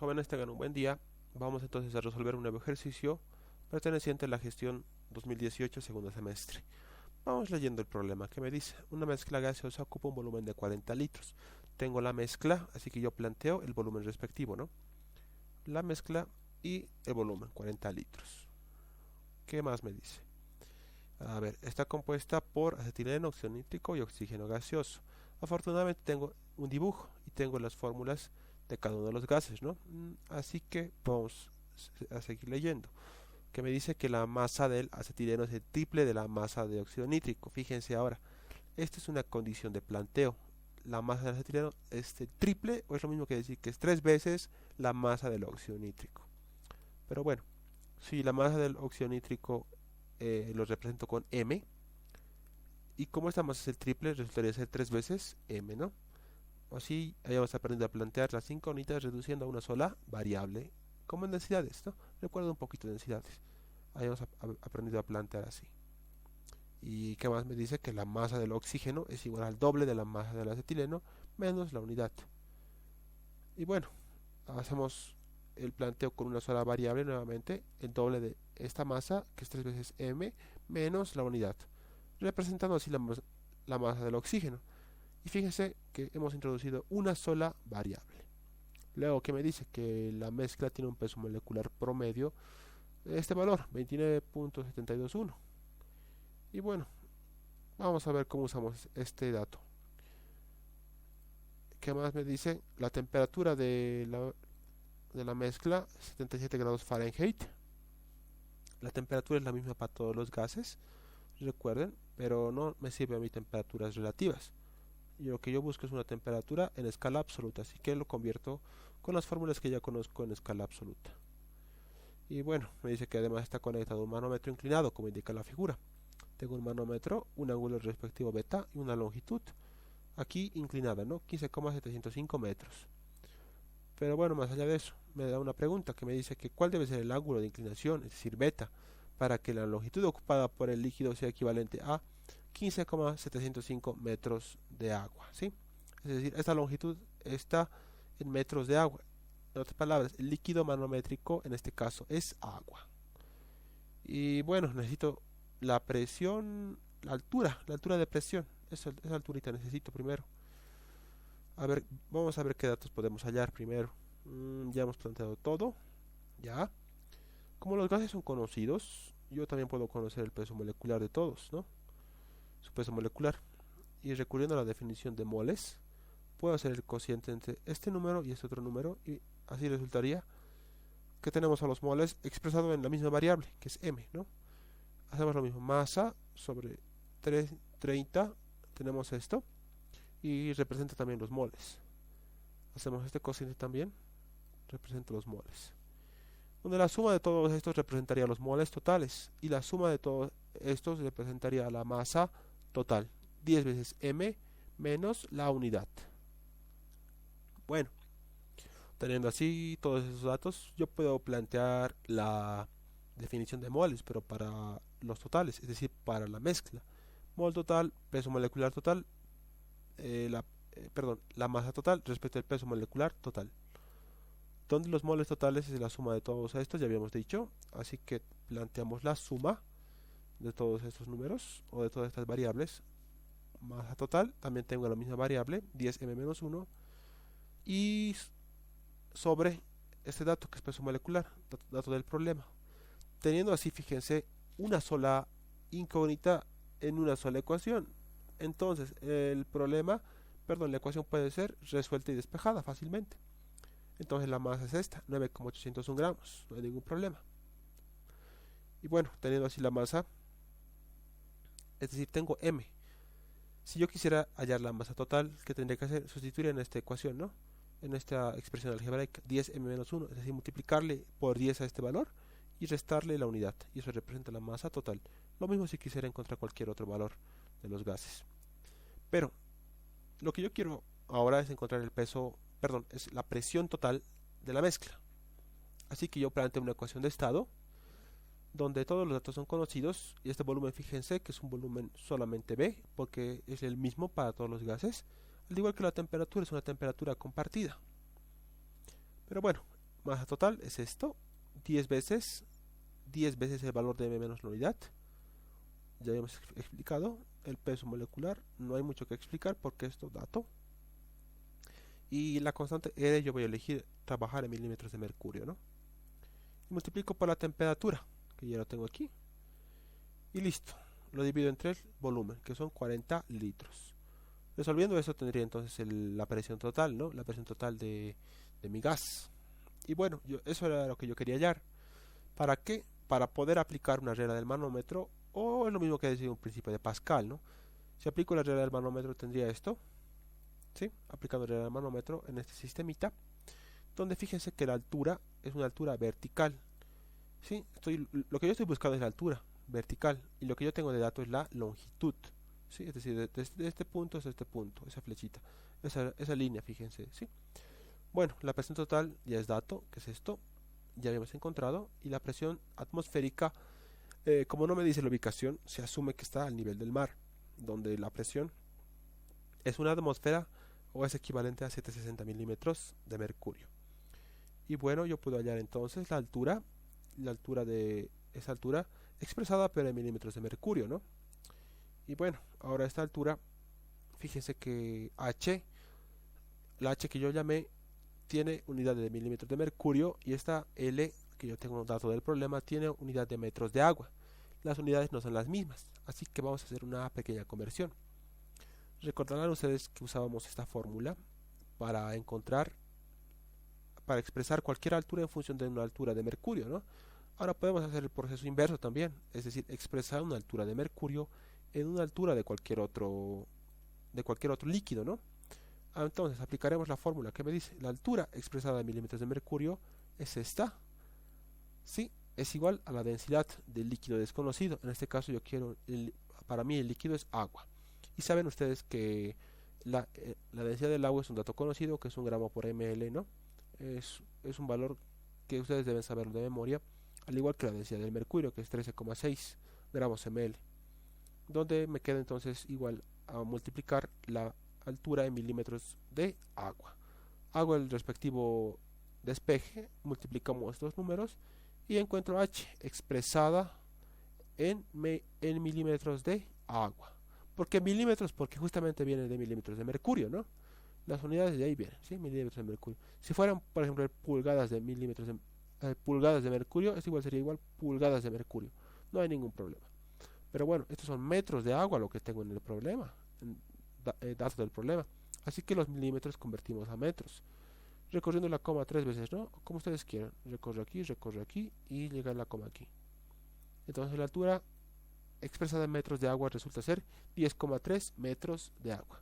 Jóvenes, tengan un buen día. Vamos entonces a resolver un nuevo ejercicio perteneciente a la gestión 2018 segundo semestre. Vamos leyendo el problema que me dice. Una mezcla gaseosa ocupa un volumen de 40 litros. Tengo la mezcla, así que yo planteo el volumen respectivo, ¿no? La mezcla y el volumen, 40 litros. ¿Qué más me dice? A ver, está compuesta por acetileno, óxido nítrico y oxígeno gaseoso. Afortunadamente tengo un dibujo y tengo las fórmulas de cada uno de los gases, ¿no? Así que vamos a seguir leyendo. Que me dice que la masa del acetileno es el triple de la masa de óxido nítrico. Fíjense ahora, esta es una condición de planteo. La masa del acetileno es el triple, o es lo mismo que decir que es 3 veces la masa del óxido nítrico. Pero bueno, si la masa del óxido nítrico lo represento con M, y como esta masa es el triple, resultaría ser 3 veces M, ¿no? Así hayamos aprendido a plantear las 5 unidades reduciendo a una sola variable, como en densidades, ¿no? Recuerda un poquito de densidades. Hayamos aprendido a plantear así. ¿Y qué más me dice? Que la masa del oxígeno es igual al doble de la masa del acetileno menos la unidad. Y bueno, hacemos el planteo con una sola variable nuevamente, el doble de esta masa, que es 3 veces m, menos la unidad, representando así la masa del oxígeno. Y fíjense que hemos introducido una sola variable. Luego que me dice que la mezcla tiene un peso molecular promedio de este valor, 29.721. Y bueno, vamos a ver cómo usamos este dato. ¿Qué más me dice? La temperatura de la mezcla, 77 grados Fahrenheit. La temperatura es la misma para todos los gases, recuerden, pero no me sirve a mí temperaturas relativas. Y lo que yo busco es una temperatura en escala absoluta, así que lo convierto con las fórmulas que ya conozco en escala absoluta. Y bueno, me dice que además está conectado un manómetro inclinado, como indica la figura. Tengo un manómetro, un ángulo respectivo beta y una longitud, aquí inclinada, ¿no? 15,705 metros. Pero bueno, más allá de eso, me da una pregunta que me dice que cuál debe ser el ángulo de inclinación, es decir, beta, para que la longitud ocupada por el líquido sea equivalente a 15,705 metros de agua, ¿sí? Es decir, esta longitud está en metros de agua. En otras palabras, el líquido manométrico en este caso es agua. Y bueno, necesito la presión, la altura de presión. Esa alturita necesito primero. A ver, vamos a ver qué datos podemos hallar primero. Ya hemos planteado todo. Ya. Como los gases son conocidos, yo también puedo conocer el peso molecular de todos, ¿no? Su peso molecular. Y recurriendo a la definición de moles, puedo hacer el cociente entre este número y este otro número, y así resultaría que tenemos a los moles expresados en la misma variable, que es m, ¿no? Hacemos lo mismo, masa sobre 30, tenemos esto, y representa también los moles. Hacemos este cociente también, representa los moles. Donde la suma de todos estos representaría los moles totales, y la suma de todos estos representaría la masa total, 10 veces m menos la unidad. Bueno, teniendo así todos esos datos, yo puedo plantear la definición de moles, pero para los totales, es decir, para la mezcla. Mol total, peso molecular total, la masa total respecto al peso molecular total. Donde los moles totales es la suma de todos estos, ya habíamos dicho, así que planteamos la suma de todos estos números o de todas estas variables. Masa total, también tengo la misma variable, 10m-1, y sobre este dato que es peso molecular, dato del problema. Teniendo así, fíjense, una sola incógnita en una sola ecuación. Entonces, la ecuación puede ser resuelta y despejada fácilmente. Entonces la masa es esta, 9,801 gramos, no hay ningún problema. Y bueno, teniendo así la masa, es decir, tengo m. Si yo quisiera hallar la masa total, ¿qué tendría que hacer? Sustituir en esta ecuación, ¿no? En esta expresión algebraica, 10m-1, es decir, multiplicarle por 10 a este valor y restarle la unidad, y eso representa la masa total. Lo mismo si quisiera encontrar cualquier otro valor de los gases. Pero lo que yo quiero ahora es encontrar es la presión total de la mezcla. Así que yo planteo una ecuación de estado donde todos los datos son conocidos, y este volumen, fíjense que es un volumen solamente B, porque es el mismo para todos los gases, al igual que la temperatura es una temperatura compartida. Pero bueno, masa total es esto, 10 veces el valor de m menos la unidad. Ya habíamos explicado el peso molecular, no hay mucho que explicar porque esto es dato. Y la constante R yo voy a elegir trabajar en milímetros de mercurio, ¿no? Y multiplico por la temperatura, que ya lo tengo aquí. Y listo, lo divido entre el volumen, que son 40 litros. Resolviendo eso tendría entonces la presión total, ¿no? La presión total de mi gas. Y bueno, eso era lo que yo quería hallar. ¿Para qué? Para poder aplicar una regla del manómetro, o es lo mismo que decir un principio de Pascal, ¿no? Si aplico la regla del manómetro tendría esto, ¿sí? Aplicando la regla del manómetro en este sistemita, donde fíjense que la altura es una altura vertical, ¿sí? Lo que yo estoy buscando es la altura vertical, y lo que yo tengo de dato es la longitud, ¿sí? Es decir, de este punto hasta este punto, esa flechita, esa línea, fíjense, ¿sí? Bueno, la presión total ya es dato, que es esto, ya habíamos encontrado, y la presión atmosférica, como no me dice la ubicación, se asume que está al nivel del mar, donde la presión es una atmósfera o es equivalente a 760 milímetros de mercurio. Y bueno, yo puedo hallar entonces la altura de esa altura expresada pero en milímetros de mercurio, ¿no? Y bueno, ahora esta altura, fíjense que la H que yo llamé, tiene unidad de milímetros de mercurio, y esta L, que yo tengo un dato del problema, tiene unidad de metros de agua. Las unidades no son las mismas, así que vamos a hacer una pequeña conversión. Recordarán ustedes que usábamos esta fórmula para expresar cualquier altura en función de una altura de mercurio, ¿no? Ahora podemos hacer el proceso inverso también, es decir, expresar una altura de mercurio en una altura de cualquier otro líquido, ¿no? Entonces aplicaremos la fórmula que me dice la altura expresada en milímetros de mercurio es esta, ¿sí? Es igual a la densidad del líquido desconocido. En este caso para mí el líquido es agua. Y saben ustedes que la densidad del agua es un dato conocido, que es 1 gramo por ml, ¿no? Es un valor que ustedes deben saberlo de memoria, al igual que la densidad del mercurio, que es 13,6 gramos ml, donde me queda entonces igual a multiplicar la altura en milímetros de agua. Hago el respectivo despeje, multiplicamos estos números y encuentro H expresada en milímetros de agua. ¿Por qué milímetros? Porque justamente viene de milímetros de mercurio, ¿no? Las unidades de ahí vienen, ¿sí? Milímetros de mercurio. Si fueran, por ejemplo, pulgadas de mercurio, sería igual pulgadas de mercurio. No hay ningún problema. Pero bueno, estos son metros de agua lo que tengo en el problema, datos del problema. Así que los milímetros convertimos a metros. Recorriendo la coma 3 veces, ¿no? Como ustedes quieran. Recorre aquí y llega a la coma aquí. Entonces la altura expresada en metros de agua resulta ser 10,3 metros de agua.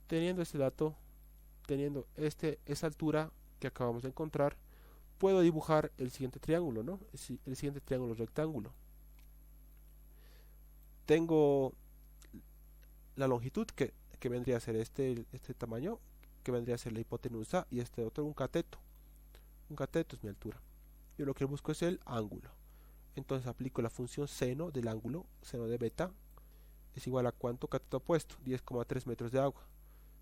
Teniendo este dato, teniendo esa altura que acabamos de encontrar, puedo dibujar el siguiente triángulo, ¿no? El siguiente triángulo rectángulo. Tengo la longitud que vendría a ser este tamaño, que vendría a ser la hipotenusa, y este otro un cateto. Un cateto es mi altura. Yo lo que busco es el ángulo. Entonces aplico la función seno del ángulo, seno de beta, es igual a cuánto cateto opuesto, 10,3 metros de agua,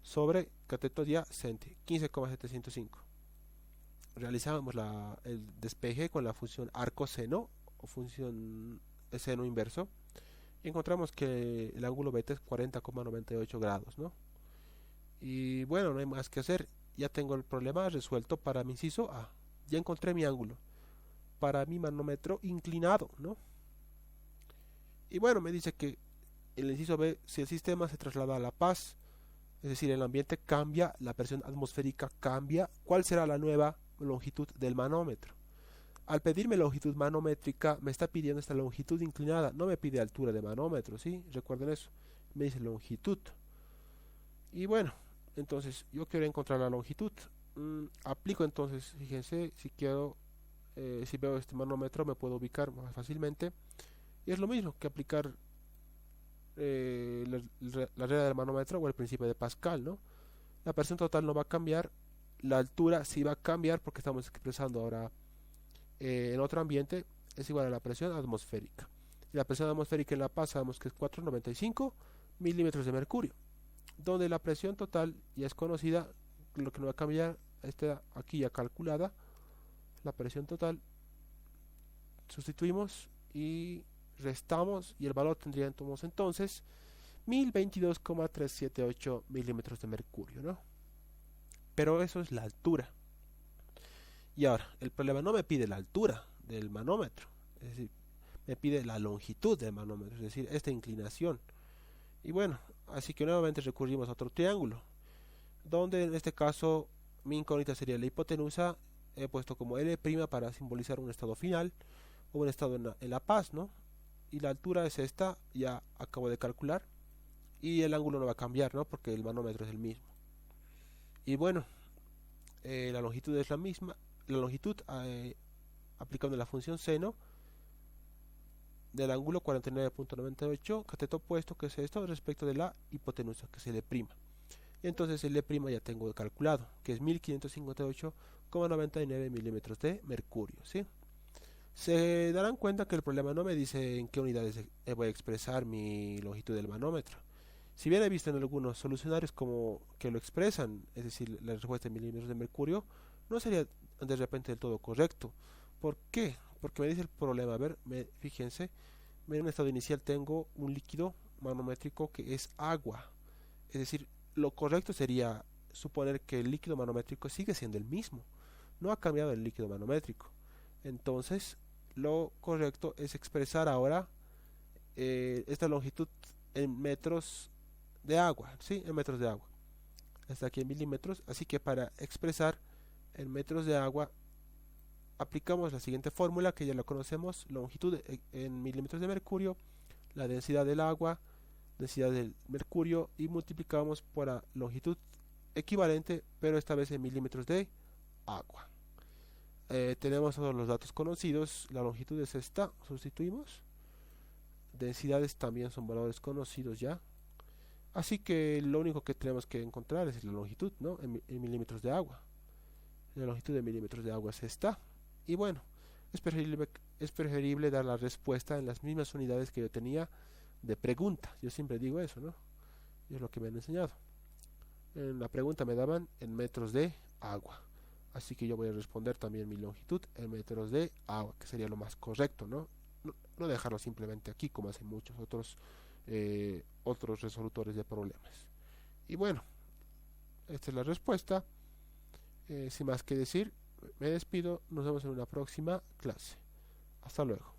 sobre cateto adyacente, 15,705. Realizamos el despeje con la función arco-seno o función seno inverso. Y encontramos que el ángulo beta es 40,98 grados, ¿no? Y bueno, no hay más que hacer. Ya tengo el problema resuelto para mi inciso A. Ya encontré mi ángulo para mi manómetro inclinado, ¿no? Y bueno, me dice que el inciso B, si el sistema se traslada a la paz, es decir, el ambiente cambia, la presión atmosférica cambia, ¿cuál será la nueva longitud del manómetro? Al pedirme longitud manométrica, me está pidiendo esta longitud inclinada, no me pide altura de manómetro, ¿sí? Recuerden eso, me dice longitud. Y bueno, entonces yo quiero encontrar la longitud. Aplico entonces, fíjense, si veo este manómetro me puedo ubicar más fácilmente. Y es lo mismo que aplicar la regla del manómetro o el principio de Pascal, ¿no? La presión total no va a cambiar, la altura sí va a cambiar porque estamos expresando ahora en otro ambiente, es igual a la presión atmosférica. Y la presión atmosférica en La Paz sabemos que es 495 milímetros de mercurio, donde la presión total ya es conocida, lo que no va a cambiar está aquí ya calculada, la presión total, sustituimos y restamos, y el valor tendría entonces 1022,378 milímetros de mercurio, ¿no? Pero eso es la altura. Y ahora, el problema no me pide la altura del manómetro, es decir, me pide la longitud del manómetro, es decir, esta inclinación. Y bueno, así que nuevamente recurrimos a otro triángulo, donde en este caso mi incógnita sería la hipotenusa. He puesto como L' para simbolizar un estado final o un estado en la paz, ¿no? Y la altura es esta, ya acabo de calcular, y el ángulo no va a cambiar, ¿no? Porque el manómetro es el mismo. Y bueno, la longitud es la misma, la longitud aplicando la función seno del ángulo 49.98 cateto opuesto, que es esto, respecto de la hipotenusa, que es L'. Y entonces L' ya tengo calculado, que es 1558,99 milímetros de mercurio, ¿sí? Se darán cuenta que el problema no me dice en qué unidades voy a expresar mi longitud del manómetro. Si bien he visto en algunos solucionarios como que lo expresan, es decir, la respuesta en milímetros de mercurio, no sería de repente del todo correcto. ¿Por qué? Porque me dice el problema, a ver, fíjense, en un estado inicial tengo un líquido manométrico que es agua. Es decir, lo correcto sería suponer que el líquido manométrico sigue siendo el mismo. No ha cambiado el líquido manométrico. Entonces, lo correcto es expresar ahora esta longitud en metros de agua, ¿sí? En metros de agua. Está aquí en milímetros, así que para expresar en metros de agua aplicamos la siguiente fórmula que ya la conocemos: longitud en milímetros de mercurio, la densidad del agua, densidad del mercurio, y multiplicamos por la longitud equivalente, pero esta vez en milímetros de agua. Tenemos todos los datos conocidos, la longitud es esta, sustituimos, densidades también son valores conocidos ya, así que lo único que tenemos que encontrar es la longitud, ¿no? En milímetros de agua. La longitud de milímetros de agua es esta, y bueno, es preferible dar la respuesta en las mismas unidades que yo tenía de pregunta. Yo siempre digo eso, ¿no? Y es lo que me han enseñado. En la pregunta me daban en metros de agua, así que yo voy a responder también mi longitud en metros de agua, que sería lo más correcto, ¿no? No dejarlo simplemente aquí como hacen muchos otros resolutores de problemas. Y bueno, esta es la respuesta. Sin más que decir, me despido, nos vemos en una próxima clase. Hasta luego.